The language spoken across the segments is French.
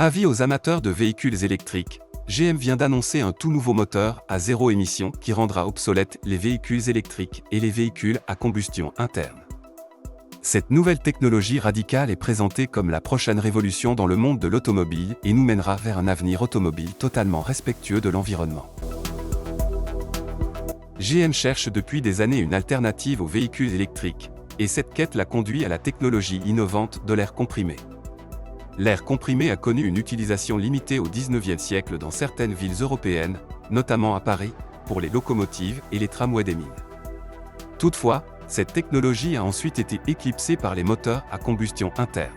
Avis aux amateurs de véhicules électriques, GM vient d'annoncer un tout nouveau moteur à zéro émission qui rendra obsolètes les véhicules électriques et les véhicules à combustion interne. Cette nouvelle technologie radicale est présentée comme la prochaine révolution dans le monde de l'automobile et nous mènera vers un avenir automobile totalement respectueux de l'environnement. GM cherche depuis des années une alternative aux véhicules électriques, et cette quête l'a conduit à la technologie innovante de l'air comprimé. L'air comprimé a connu une utilisation limitée au XIXe siècle dans certaines villes européennes, notamment à Paris, pour les locomotives et les tramways des mines. Toutefois, cette technologie a ensuite été éclipsée par les moteurs à combustion interne.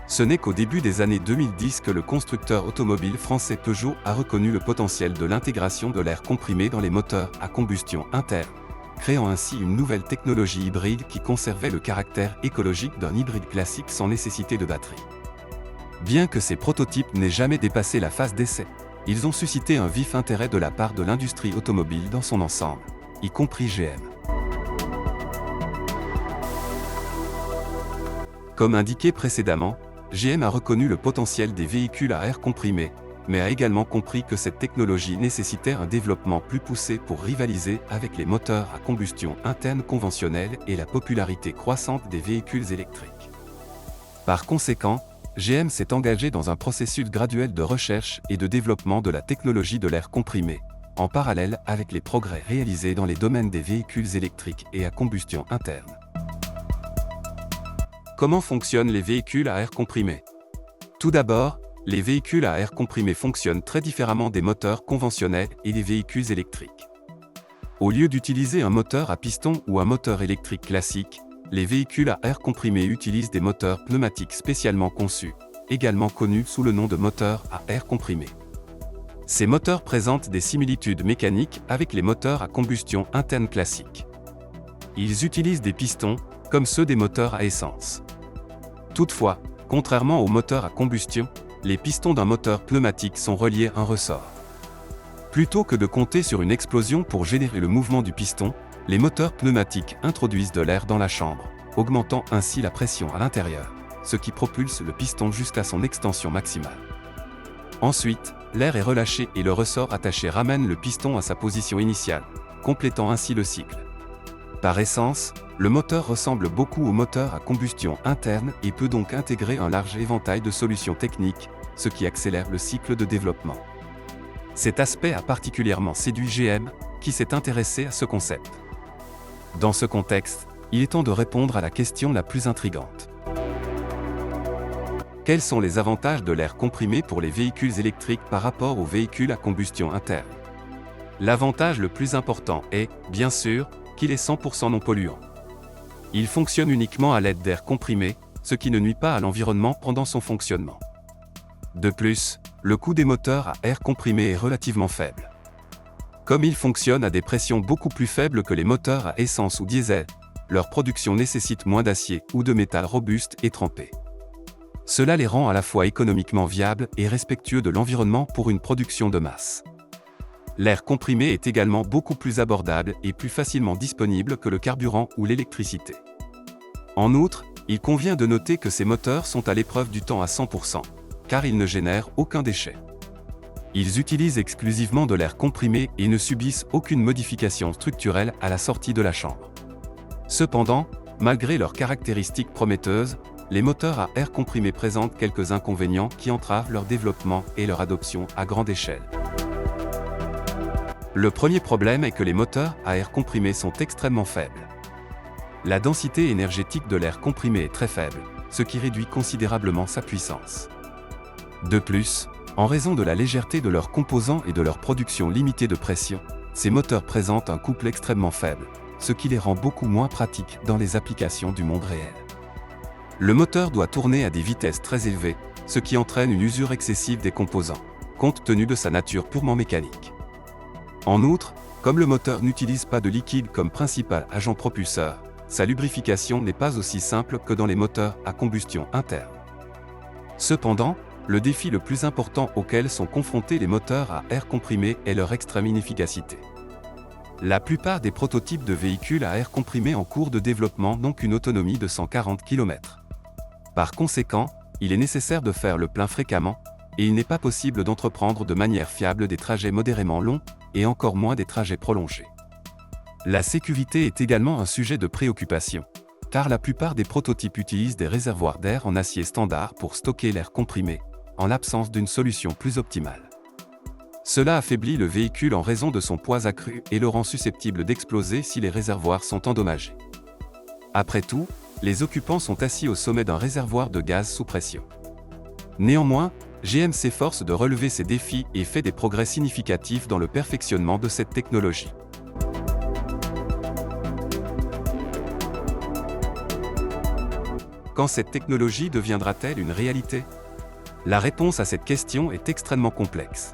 Ce n'est qu'au début des années 2010 que le constructeur automobile français Peugeot a reconnu le potentiel de l'intégration de l'air comprimé dans les moteurs à combustion interne, créant ainsi une nouvelle technologie hybride qui conservait le caractère écologique d'un hybride classique sans nécessité de batterie. Bien que ces prototypes n'aient jamais dépassé la phase d'essai, ils ont suscité un vif intérêt de la part de l'industrie automobile dans son ensemble, y compris GM. Comme indiqué précédemment, GM a reconnu le potentiel des véhicules à air comprimé, mais a également compris que cette technologie nécessitait un développement plus poussé pour rivaliser avec les moteurs à combustion interne conventionnels et la popularité croissante des véhicules électriques. Par conséquent, GM s'est engagé dans un processus graduel de recherche et de développement de la technologie de l'air comprimé, en parallèle avec les progrès réalisés dans les domaines des véhicules électriques et à combustion interne. Comment fonctionnent les véhicules à air comprimé ? Tout d'abord, les véhicules à air comprimé fonctionnent très différemment des moteurs conventionnels et des véhicules électriques. Au lieu d'utiliser un moteur à piston ou un moteur électrique classique, les véhicules à air comprimé utilisent des moteurs pneumatiques spécialement conçus, également connus sous le nom de moteurs à air comprimé. Ces moteurs présentent des similitudes mécaniques avec les moteurs à combustion interne classiques. Ils utilisent des pistons, comme ceux des moteurs à essence. Toutefois, contrairement aux moteurs à combustion, les pistons d'un moteur pneumatique sont reliés à un ressort. Plutôt que de compter sur une explosion pour générer le mouvement du piston, les moteurs pneumatiques introduisent de l'air dans la chambre, augmentant ainsi la pression à l'intérieur, ce qui propulse le piston jusqu'à son extension maximale. Ensuite, l'air est relâché et le ressort attaché ramène le piston à sa position initiale, complétant ainsi le cycle. Par essence, le moteur ressemble beaucoup au moteur à combustion interne et peut donc intégrer un large éventail de solutions techniques, ce qui accélère le cycle de développement. Cet aspect a particulièrement séduit GM, qui s'est intéressé à ce concept. Dans ce contexte, il est temps de répondre à la question la plus intrigante. Quels sont les avantages de l'air comprimé pour les véhicules électriques par rapport aux véhicules à combustion interne ? L'avantage le plus important est, bien sûr, qu'il est 100% non polluant. Il fonctionne uniquement à l'aide d'air comprimé, ce qui ne nuit pas à l'environnement pendant son fonctionnement. De plus, le coût des moteurs à air comprimé est relativement faible. Comme ils fonctionnent à des pressions beaucoup plus faibles que les moteurs à essence ou diesel, leur production nécessite moins d'acier ou de métal robuste et trempé. Cela les rend à la fois économiquement viables et respectueux de l'environnement pour une production de masse. L'air comprimé est également beaucoup plus abordable et plus facilement disponible que le carburant ou l'électricité. En outre, il convient de noter que ces moteurs sont à l'épreuve du temps à 100%, car ils ne génèrent aucun déchet. Ils utilisent exclusivement de l'air comprimé et ne subissent aucune modification structurelle à la sortie de la chambre. Cependant, malgré leurs caractéristiques prometteuses, les moteurs à air comprimé présentent quelques inconvénients qui entravent leur développement et leur adoption à grande échelle. Le premier problème est que les moteurs à air comprimé sont extrêmement faibles. La densité énergétique de l'air comprimé est très faible, ce qui réduit considérablement sa puissance. De plus, en raison de la légèreté de leurs composants et de leur production limitée de pression, ces moteurs présentent un couple extrêmement faible, ce qui les rend beaucoup moins pratiques dans les applications du monde réel. Le moteur doit tourner à des vitesses très élevées, ce qui entraîne une usure excessive des composants, compte tenu de sa nature purement mécanique. En outre, comme le moteur n'utilise pas de liquide comme principal agent propulseur, sa lubrification n'est pas aussi simple que dans les moteurs à combustion interne. Cependant, le défi le plus important auquel sont confrontés les moteurs à air comprimé est leur extrême inefficacité. La plupart des prototypes de véhicules à air comprimé en cours de développement n'ont qu'une autonomie de 140 km. Par conséquent, il est nécessaire de faire le plein fréquemment, et il n'est pas possible d'entreprendre de manière fiable des trajets modérément longs, et encore moins des trajets prolongés. La sécurité est également un sujet de préoccupation, car la plupart des prototypes utilisent des réservoirs d'air en acier standard pour stocker l'air comprimé, en l'absence d'une solution plus optimale. Cela affaiblit le véhicule en raison de son poids accru et le rend susceptible d'exploser si les réservoirs sont endommagés. Après tout, les occupants sont assis au sommet d'un réservoir de gaz sous pression. Néanmoins, GM s'efforce de relever ces défis et fait des progrès significatifs dans le perfectionnement de cette technologie. Quand cette technologie deviendra-t-elle une réalité? La réponse à cette question est extrêmement complexe.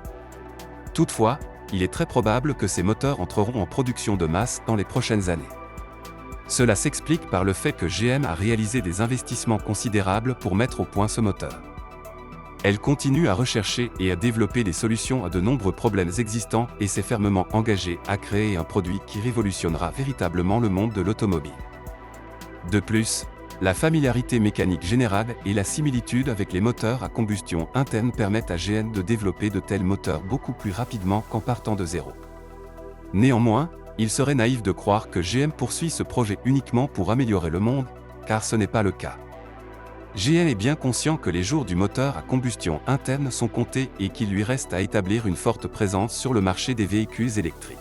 Toutefois, il est très probable que ces moteurs entreront en production de masse dans les prochaines années. Cela s'explique par le fait que GM a réalisé des investissements considérables pour mettre au point ce moteur. Elle continue à rechercher et à développer des solutions à de nombreux problèmes existants et s'est fermement engagée à créer un produit qui révolutionnera véritablement le monde de l'automobile. De plus, la familiarité mécanique générale et la similitude avec les moteurs à combustion interne permettent à GM de développer de tels moteurs beaucoup plus rapidement qu'en partant de zéro. Néanmoins, il serait naïf de croire que GM poursuit ce projet uniquement pour améliorer le monde, car ce n'est pas le cas. GM est bien conscient que les jours du moteur à combustion interne sont comptés et qu'il lui reste à établir une forte présence sur le marché des véhicules électriques.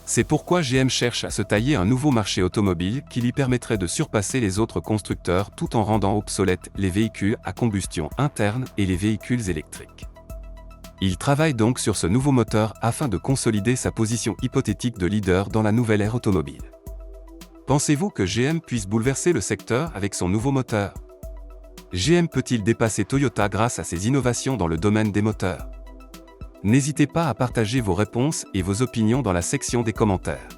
C'est pourquoi GM cherche à se tailler un nouveau marché automobile qui lui permettrait de surpasser les autres constructeurs tout en rendant obsolètes les véhicules à combustion interne et les véhicules électriques. Il travaille donc sur ce nouveau moteur afin de consolider sa position hypothétique de leader dans la nouvelle ère automobile. Pensez-vous que GM puisse bouleverser le secteur avec son nouveau moteur? GM peut-il dépasser Toyota grâce à ses innovations dans le domaine des moteurs? N'hésitez pas à partager vos réponses et vos opinions dans la section des commentaires.